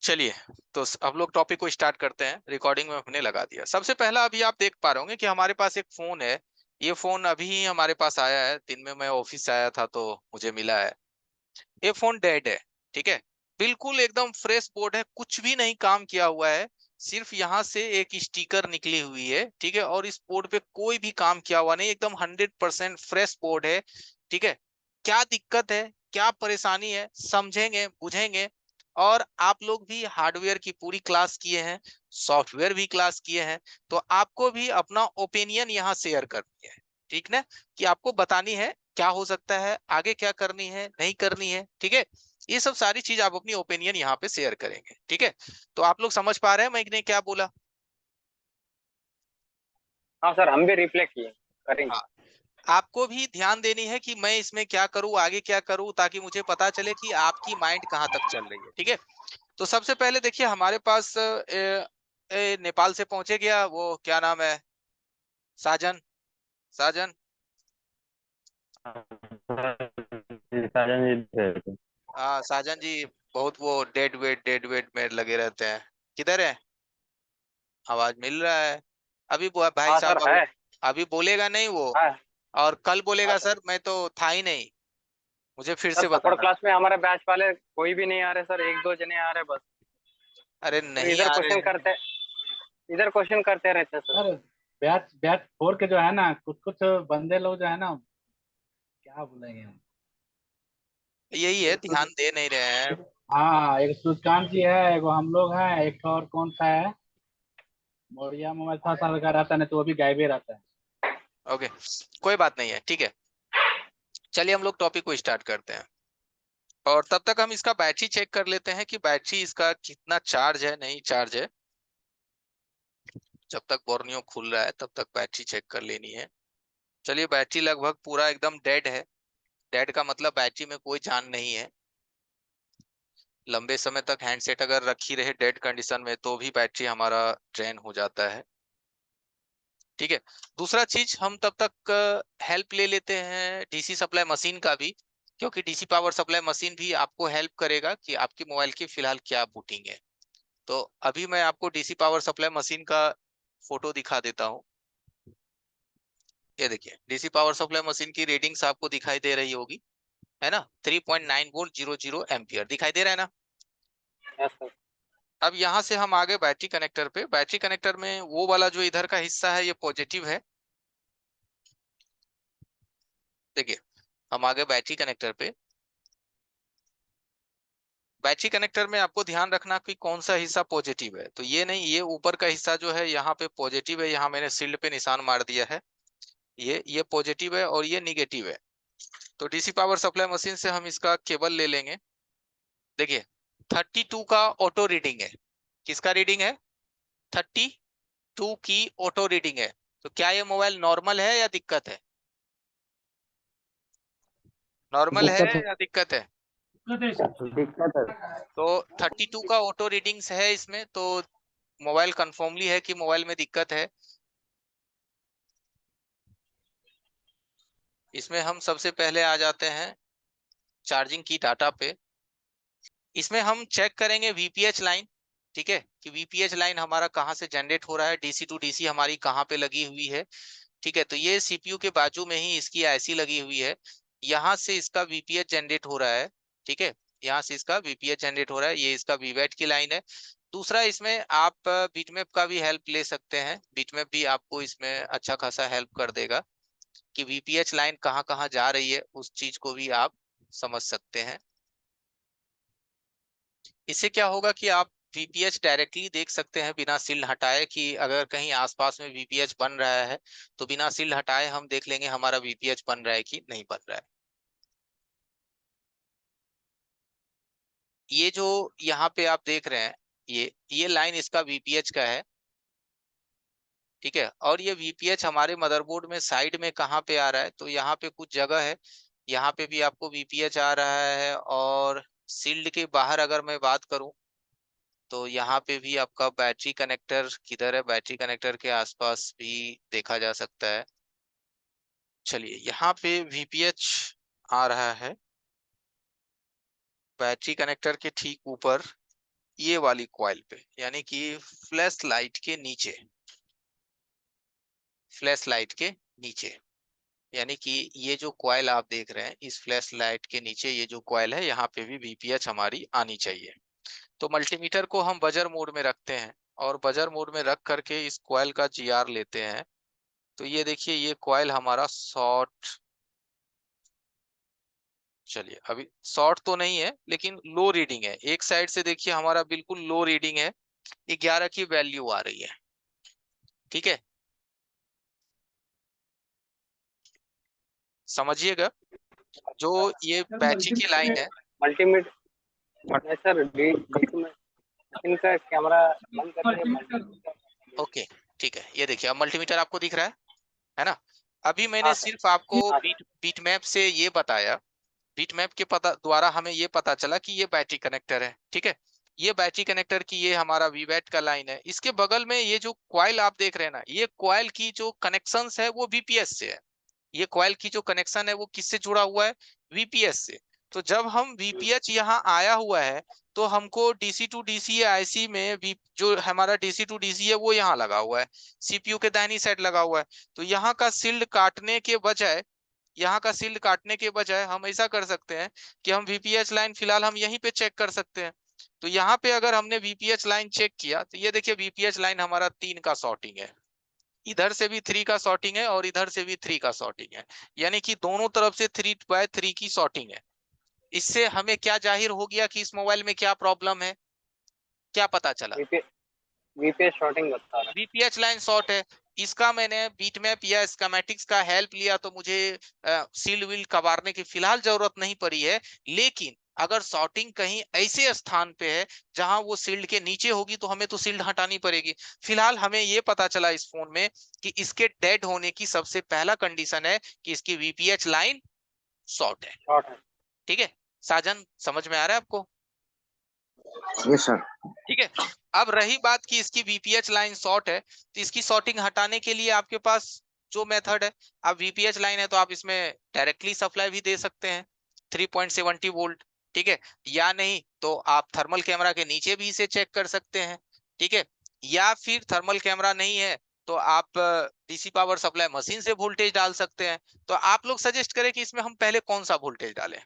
चलिए, तो अब लोग टॉपिक को स्टार्ट करते हैं। रिकॉर्डिंग में हमने लगा दिया। सबसे पहला अभी आप देख पा रहे होंगे कि हमारे पास एक फोन है। ये फोन अभी ही हमारे पास आया है, दिन में मैं ऑफिस से आया था तो मुझे मिला है। ये फोन डेड है, ठीक है। बिल्कुल एकदम फ्रेश बोर्ड है, कुछ भी नहीं काम किया हुआ है। सिर्फ यहाँ से एक स्टिकर निकली हुई है, ठीक है। और इस बोर्ड पे कोई भी काम किया हुआ नहीं, एकदम 100% फ्रेश बोर्ड है, ठीक है। क्या दिक्कत है, क्या परेशानी है, समझेंगे बुझेंगे। और आप लोग भी हार्डवेयर की पूरी क्लास किए हैं, सॉफ्टवेयर भी क्लास किए हैं, तो आपको भी अपना ओपिनियन यहाँ शेयर करनी है, ठीक ना। कि आपको बतानी है क्या हो सकता है, आगे क्या करनी है, नहीं करनी है, ठीक है। ये सब सारी चीज आप अपनी ओपिनियन यहाँ पे शेयर करेंगे, ठीक है। तो आप लोग समझ पा रहे हैं मैंने क्या बोला? हाँ सर, हम भी रिफ्लेक्ट किए करेंगे। हाँ, आपको भी ध्यान देनी है कि मैं इसमें क्या करूँ, आगे क्या करूँ, ताकि मुझे पता चले कि आपकी माइंड कहाँ तक चल रही है, ठीक है। तो सबसे पहले देखिए, हमारे पास नेपाल से पहुंचे गया, वो क्या नाम है, साजन। साजन। साजन जी थे। हाँ साजन जी, बहुत वो डेड वेट में लगे रहते हैं। किधर है? आवाज मिल रहा है? अभी भाई हाँ सर साहब है। अभी बोलेगा नहीं वो, हाँ। और कल हाँ बोलेगा सर। सर मैं तो था ही नहीं। मुझे फिर सर से सपोर्ट बताना। क्लास में हमारे बैच वाले कोई भी नहीं आ रहे सर, एक दो जने आ रहे बस। अरे तो नहीं आ रहे हैं। इधर क्वेश्चन करते रहते sir. Sir batch batch four के जो है ना, कुछ कुछ बंदे लोग जो है ना, क्या बोलेंगे हम। यही है, एक ध्यान दे नहीं रहे हैं। हाँ, एक सूर्यकांत जी है, एक हम लोग हैं, एक और कौन सा है, मौर्या मोबाइल थोड़ा सा लगा रहता है, नहीं तो वो भी गायब ही रहता है। ओके, कोई बात नहीं है, ठीक है। चलिए हम लोग टॉपिक को स्टार्ट करते हैं। और तब तक हम इसका बैटरी चेक कर लेते हैं कि बैटरी इसका कितना चार्ज है, नहीं चार्ज है। जब तक बोर्नियो खुल रहा है तब तक बैटरी चेक कर लेनी है। चलिए, बैटरी लगभग पूरा एकदम डेड है। डेड का मतलब बैटरी में कोई जान नहीं है। लंबे समय तक हैंडसेट अगर रखी रहे डेड कंडीशन में तो भी बैटरी हमारा ड्रेन हो जाता है, ठीक है। दूसरा चीज, हम तब तक हेल्प ले लेते हैं डीसी सप्लाई मशीन का भी, क्योंकि डीसी पावर सप्लाई मशीन भी आपको हेल्प करेगा कि आपकी मोबाइल की फिलहाल क्या बूटिंग है। तो अभी मैं आपको डीसी पावर सप्लाई मशीन का फोटो दिखा देता हूँ। ये देखिए, डीसी पावर सप्लाई मशीन की रीडिंग्स आपको दिखाई दे रही होगी, है ना। 3.9 वोल्ट 00 एम्पियर दिखाई दे रहा है ना। Yes sir. अब यहाँ से हम आगे बैटरी कनेक्टर पे। बैटरी कनेक्टर में वो वाला जो इधर का हिस्सा है ये पॉजिटिव है। देखिए, हम आगे बैटरी कनेक्टर पे। बैटरी कनेक्टर में आपको ध्यान रखना कि कौन सा हिस्सा पॉजिटिव है। तो ये नहीं, ये ऊपर का हिस्सा जो है यहाँ पे पॉजिटिव है, यहाँ मैंने शील्ड पे निशान मार दिया है। ये पॉजिटिव है और ये निगेटिव है। तो डीसी पावर सप्लाई मशीन से हम इसका केबल ले लेंगे। देखिए, 32 का ऑटो रीडिंग है। किसका रीडिंग है? 32 की ऑटो रीडिंग है। तो क्या ये मोबाइल नॉर्मल है या दिक्कत है? नॉर्मल है दिक्कत है। या दिक्कत है? दिक्कत है। तो 32 का ऑटो रीडिंग्स है इसमें, तो मोबाइल कंफर्मली है कि मोबाइल में दिक्कत है। इसमें हम सबसे पहले आ जाते हैं चार्जिंग की डाटा पे। इसमें हम चेक करेंगे वीपीएच लाइन, ठीक है, कि वीपीएच लाइन हमारा कहाँ से जनरेट हो रहा है, डीसी टू डीसी हमारी कहाँ पे लगी हुई है, ठीक है। तो ये सीपीयू के बाजू में ही इसकी आईसी लगी हुई है। यहाँ से इसका वीपीएच जनरेट हो रहा है, ठीक है। यहाँ से इसका वीपीएच जनरेट हो रहा है, ये इसका वीवैट की लाइन है। दूसरा, इसमें आप बिटमैप का भी हेल्प ले सकते हैं। बिटमैप भी आपको इसमें अच्छा खासा हेल्प कर देगा कि वीपीएच लाइन कहाँ कहाँ जा रही है, उस चीज को भी आप समझ सकते हैं। इससे क्या होगा कि आप वीपीएच डायरेक्टली देख सकते हैं बिना शील्ड हटाए, कि अगर कहीं आसपास में वीपीएच बन रहा है तो बिना शील्ड हटाए हम देख लेंगे हमारा वीपीएच बन रहा है कि नहीं बन रहा है। ये जो यहाँ पे आप देख रहे हैं, ये लाइन इसका वीपीएच का है, ठीक है। और ये वीपीएच हमारे मदरबोर्ड में साइड में कहाँ पे आ रहा है, तो यहाँ पे कुछ जगह है, यहाँ पे भी आपको वीपीएच आ रहा है। और शील्ड के बाहर अगर मैं बात करूं तो यहाँ पे भी आपका बैटरी कनेक्टर किधर है, बैटरी कनेक्टर के आसपास भी देखा जा सकता है। चलिए, यहाँ पे वीपीएच आ रहा है बैटरी कनेक्टर के ठीक ऊपर। ये वाली कॉइल पे, यानी कि फ्लैश लाइट के नीचे, फ्लैश लाइट के नीचे, यानी कि ये जो कॉइल आप देख रहे हैं, इस फ्लैश लाइट के नीचे ये जो कॉइल है, यहाँ पे भी वीपीएच हमारी आनी चाहिए। तो मल्टीमीटर को हम बजर मोड में रखते हैं, और बजर मोड में रख करके इस कॉइल का जीआर लेते हैं। तो ये देखिए, ये कॉइल हमारा शॉर्ट, चलिए अभी शॉर्ट तो नहीं है लेकिन लो रीडिंग है। एक साइड से देखिए हमारा बिल्कुल लो रीडिंग है, 11 की वैल्यू आ रही है। ठीक है, समझिएगा, जो ये बैटरी की लाइन है। मल्टीमीटर नहीं सर, मशीन का कैमरा बंद करके मल्टीमीटर। ओके, ठीक है, ये देखिए अब मल्टीमीटर आपको दिख रहा है ना। अभी मैंने हाँ सर। सिर्फ आपको हाँ सर। बीट मैप से ये बताया, बीट मैप के पता द्वारा हमें ये पता चला कि ये बैटरी कनेक्टर है। ठीक है, ये बैटरी कनेक्टर की ये हमारा वीवैट का लाइन है। इसके बगल में ये जो कॉइल आप देख रहे हैं ना, ये कॉइल की जो कनेक्शंस है वो वीपीएस से है। ये कॉइल की जो कनेक्शन है वो किससे जुड़ा हुआ है, वीपीएस से। तो जब हम वीपीएच यहाँ आया हुआ है, तो हमको डीसी टू डीसी आईसी में भी जो हमारा डीसी टू डीसी है वो यहाँ लगा हुआ है, सीपीयू के दाहिनी साइड लगा हुआ है। तो यहाँ का शील्ड काटने के बजाय, यहाँ का शील्ड काटने के बजाय हम ऐसा कर सकते हैं कि हम वीपीएच लाइन फिलहाल हम यहीं पे चेक कर सकते हैं। तो यहाँ पे अगर हमने वीपीएच लाइन चेक किया, तो ये देखिए वीपीएच लाइन हमारा 3 का शॉर्टिंग है, इधर से भी 3 का शॉर्टिंग है और इधर से भी 3 का शॉर्टिंग है, यानी कि दोनों तरफ से 3/3 की शॉर्टिंग है। इससे हमें क्या जाहिर हो गया कि इस मोबाइल में क्या प्रॉब्लम है, क्या पता चला, वीपीएस शॉर्टिंग बता रहा वीपीएच लाइन शॉर्ट है। इसका मैंने बीटमैप या स्कीमेटिक्स का हेल्प लिया, तो मुझे सील व्हील कबारने की फिलहाल जरूरत नहीं पड़ी है। लेकिन अगर शॉर्टिंग कहीं ऐसे स्थान पे है जहां वो सील्ड के नीचे होगी, तो हमें तो सील्ड हटानी पड़ेगी। फिलहाल हमें ये पता चला इस फोन में कि इसके डेड होने की सबसे पहला कंडीशन है कि इसकी वीपीएच लाइन शॉर्ट है। शॉर्ट है। ठीक है, साजन समझ में आ रहा है आपको? Yes sir. ठीक है, अब रही बात कि इसकी वीपीएच लाइन शॉर्ट है, तो इसकी शॉर्टिंग हटाने के लिए आपके पास जो मेथड है, आप वीपीएच लाइन है तो आप इसमें डायरेक्टली सप्लाई भी दे सकते हैं 3.70 वोल्ट। ठीक है, या नहीं तो आप थर्मल कैमरा के नीचे भी इसे चेक कर सकते हैं। ठीक है, या फिर थर्मल कैमरा नहीं है तो आप डीसी पावर सप्लाई मशीन से वोल्टेज डाल सकते हैं। तो आप लोग सजेस्ट करें कि इसमें हम पहले कौन सा वोल्टेज डालें?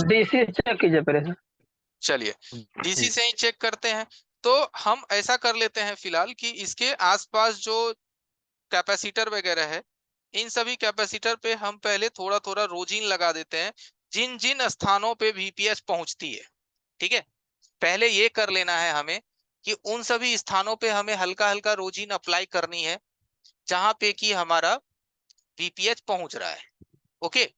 डीसी चेक कीजिए पहले सर। चलिए डीसी से ही चेक करते हैं। तो हम ऐसा कर लेते हैं फिलहाल कि इसके आसपास जो कैपेसिटर वगैरह है, इन सभी कैपेसिटर पे हम पहले थोड़ा थोड़ा रोजीन लगा देते हैं, जिन जिन स्थानों पे वीपीएच पहुंचती है। ठीक है, पहले ये कर लेना है हमें कि उन सभी स्थानों पे हमें हल्का हल्का रोजीन अप्लाई करनी है जहां पे कि हमारा वीपीएच पहुंच रहा है। ओके,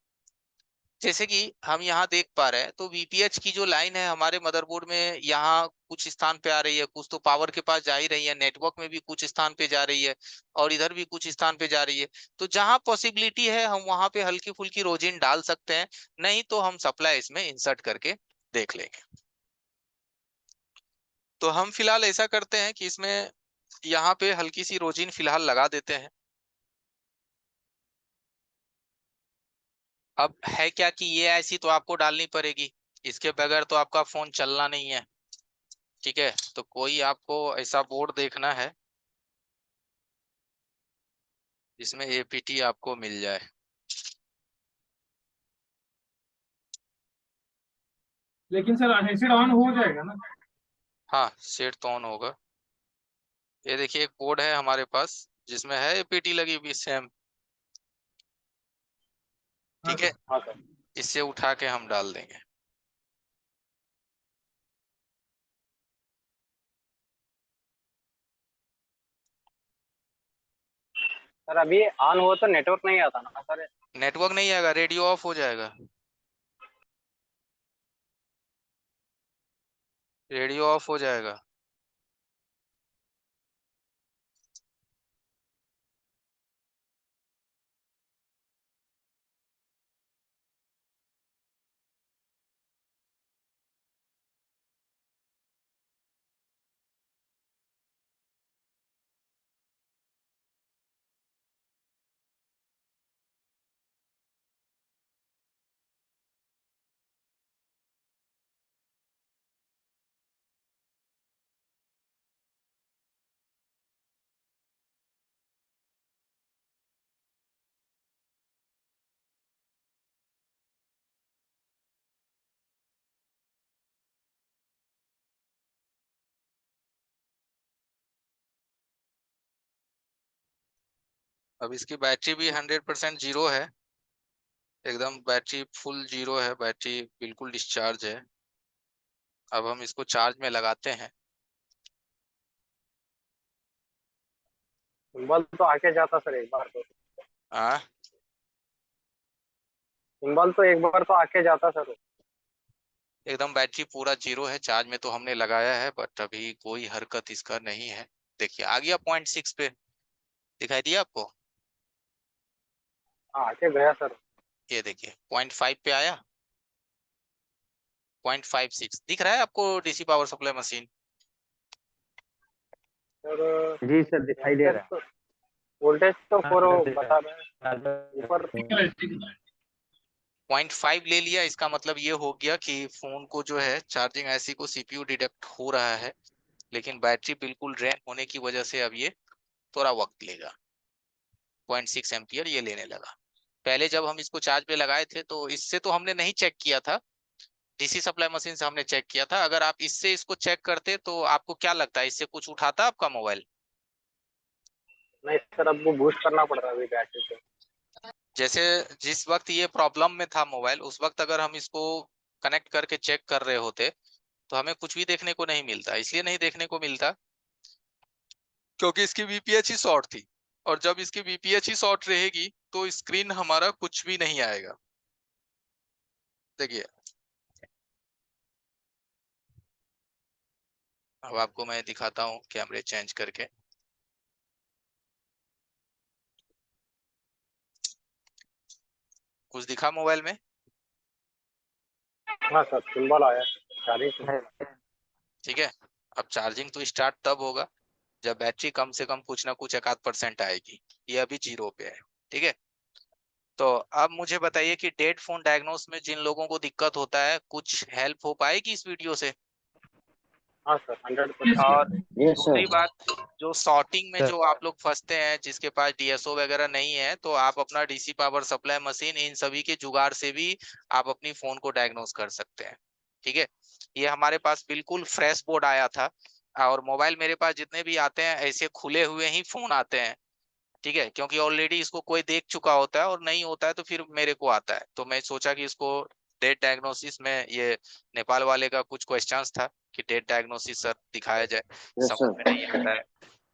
जैसे कि हम यहाँ देख पा रहे हैं, तो वीपीएच की जो लाइन है हमारे मदरबोर्ड में, यहाँ कुछ स्थान पे आ रही है, कुछ तो पावर के पास जा ही रही है, नेटवर्क में भी कुछ स्थान पे जा रही है, और इधर भी कुछ स्थान पे जा रही है। तो जहाँ पॉसिबिलिटी है हम वहां पे हल्की फुल्की रोजिन डाल सकते हैं, नहीं तो हम सप्लाई इसमें इंसर्ट करके देख लेंगे। तो हम फिलहाल ऐसा करते हैं कि इसमें यहाँ पे हल्की सी रोजिन फिलहाल लगा देते हैं। अब है क्या कि ये ऐसी तो आपको डालनी पड़ेगी, इसके बगैर तो आपका फोन चलना नहीं है। ठीक है, तो कोई आपको ऐसा बोर्ड देखना है जिसमें एपीटी आपको मिल जाए। लेकिन सर एसिड ऑन हो जाएगा ना? हाँ, सेट तो ऑन होगा। ये देखिए एक बोर्ड है हमारे पास जिसमें है एपीटी लगी हुई सेम। हाँ ठीक है, सर। हाँ सर। इससे उठा के हम डाल देंगे। सर अभी ऑन हुआ तो नेटवर्क नहीं आता ना सर। नेटवर्क नहीं आएगा, रेडियो ऑफ हो जाएगा, रेडियो ऑफ हो जाएगा। अब इसकी बैटरी भी 100% जीरो है, एकदम बैटरी फुल जीरो है, बैटरी बिल्कुल डिस्चार्ज है। अब हम इसको चार्ज में लगाते हैं। सिंबल तो आके जाता सर एक बार तो। हाँ, सिंबल तो एक बार तो आके जाता सर। एकदम बैटरी पूरा जीरो है, चार्ज में तो हमने लगाया है बट अभी कोई हरकत इसका नहीं है। देखिए आ गया 0.6 पे, दिखाई दिया आपको? हाँ आके गया सर। ये देखिए 0.5 पे आया, 0.56 दिख रहा है आपको DC power supply machine? Sir जी सर, दिखाई दे रहा है। वोल्टेज तो फोर बता रहे हैं चार्जर ऊपर। 0.5 ले लिया, इसका मतलब ये हो गया कि फोन को जो है चार्जिंग ऐसी को सीपीयू डिटेक्ट हो रहा है, लेकिन बैटरी बिल्कुल ड्रेन होने की वजह से अब ये थोड़ा वक्त लेगा। 0.6 एम्पियर ये लेने लगा। पहले जब हम इसको चार्ज पे लगाए थे तो इससे तो हमने नहीं चेक किया था, डीसी सप्लाई मशीन से हमने चेक किया था। अगर आप इससे इसको चेक करते तो आपको क्या लगता है, इससे कुछ उठाता आपका मोबाइल? नहीं सर, अब वो बूस्ट करना पड़ रहा है अभी बैटरी से। जैसे जिस वक्त ये प्रॉब्लम में था मोबाइल, उस वक्त अगर हम इसको कनेक्ट करके चेक कर रहे होते तो हमें कुछ भी देखने को नहीं मिलता। इसलिए नहीं देखने को मिलता क्योंकि इसकी वीपीएच ही शॉर्ट थी, और जब इसकी वीपीएच ही शॉर्ट रहेगी तो स्क्रीन हमारा कुछ भी नहीं आएगा। देखिए अब आपको मैं दिखाता हूँ कैमरे चेंज करके। कुछ दिखा मोबाइल में? हाँ सर, सिंबल आया, चार्जिंग सिंबल। ठीक है, अब चार्जिंग तो स्टार्ट तब होगा जब बैटरी कम से कम कुछ ना कुछ 1-8% आएगी। ये अभी जीरो पे है। ठीक है, तो अब मुझे बताइए कि डेड फोन डायग्नोस में जिन लोगों को दिक्कत होता है, कुछ हेल्प हो पाएगी इस वीडियो से? हाँ सर, 100%। और यस दूसरी सर। बात, जो शॉर्टिंग में जो आप लोग फंसते हैं, जिसके पास डीएसओ वगैरह नहीं है, तो आप अपना डीसी पावर सप्लाई मशीन इन सभी के जुगाड़ से भी आप अपनी फोन को डायग्नोस कर सकते हैं। ठीक है, ये हमारे पास बिल्कुल फ्रेश बोर्ड आया था, और मोबाइल मेरे पास जितने भी आते हैं ऐसे खुले हुए ही फोन आते हैं। ठीक है, क्योंकि ऑलरेडी इसको कोई देख चुका होता है, और नहीं होता है तो फिर मेरे को आता है। तो मैं सोचा कि इसको डेट डायग्नोसिस में, ये नेपाल वाले का कुछ क्वेश्चंस था कि डेट डायग्नोसिस सर दिखाया जाए, यस समझ में सर। नहीं आता है।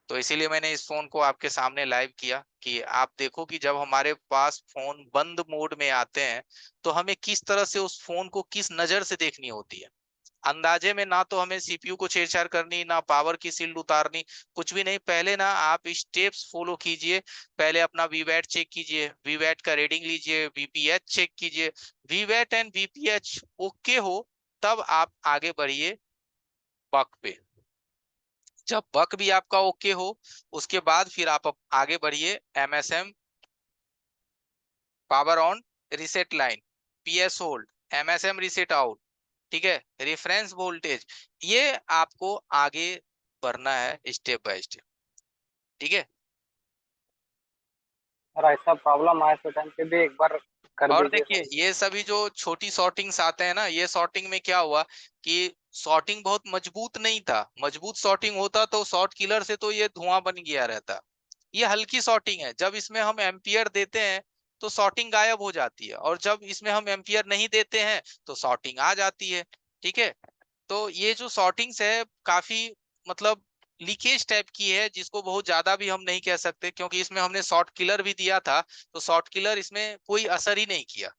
तो इसीलिए मैंने इस फोन को आपके सामने लाइव किया कि आप देखो कि जब हमारे पास फोन बंद मोड में आते हैं तो हमें किस तरह से उस फोन को किस नजर से देखनी होती है। अंदाजे में ना तो हमें सीपीयू को छेड़छाड़ करनी, ना पावर की शील्ड उतारनी, कुछ भी नहीं। पहले ना आप स्टेप्स फॉलो कीजिए। पहले अपना वीवैट चेक कीजिए, वीवैट का रीडिंग लीजिए, वीपीएच चेक कीजिए। वीवैट एंड वीपीएच ओके हो तब आप आगे बढ़िए बक पे। जब बक भी आपका ओके हो उसके बाद फिर आप आगे बढ़िए MSM, power on, reset line, PS hold, MSM reset out. ठीक है, रेफरेंस वोल्टेज, ये आपको आगे बढ़ना है स्टेप बाय स्टेप। ठीक है, सर ऐसा प्रॉब्लम आए तो टाइम पे भी एक बार कर और दीजिए देखिए सर। ये सभी जो छोटी शॉर्टिंग्स आते हैं ना, ये शॉर्टिंग में क्या हुआ कि शॉर्टिंग बहुत मजबूत नहीं था। मजबूत शॉर्टिंग होता तो शॉर्ट किलर से तो ये धुआं बन गया रहता। ये हल्की शॉर्टिंग है, जब इसमें हम एम्पियर देते हैं तो शॉर्टिंग गायब हो जाती है, और जब इसमें हम एम्पियर नहीं देते हैं तो शॉर्टिंग आ जाती है। ठीक है, तो ये जो शॉर्टिंग्स है काफी मतलब लीकेज टाइप की है, जिसको बहुत ज्यादा भी हम नहीं कह सकते, क्योंकि इसमें हमने शॉर्ट किलर भी दिया था तो शॉर्ट किलर इसमें कोई असर ही नहीं किया,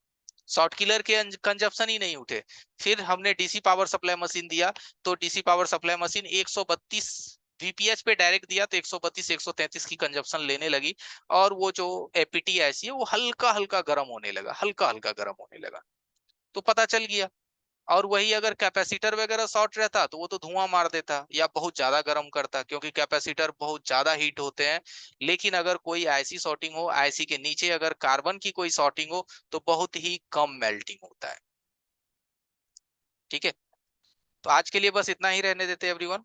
शॉर्ट किलर के कंजप्शन ही नहीं उठे। फिर हमने डीसी पावर सप्लाई मशीन दिया तो DC power supply machine 132 VPH पे डायरेक्ट दिया तो 132 133 की कंजप्शन लेने लगी, और वो जो एपीटी ऐसी है वो हल्का हल्का गर्म होने लगा, हल्का हल्का गर्म होने लगा। तो पता चल गया। और वही अगर कैपेसिटर वगैरह शॉर्ट रहता तो वो तो धुआं मार देता या बहुत ज्यादा गर्म करता, क्योंकि कैपेसिटर बहुत ज्यादा हीट होते हैं। लेकिन अगर कोई ऐसी शॉर्टिंग हो, ऐसी के नीचे अगर कार्बन की कोई शॉर्टिंग हो तो बहुत ही कम मेल्टिंग होता है। ठीक है, तो आज के लिए बस इतना ही रहने देते हैं एवरीवन।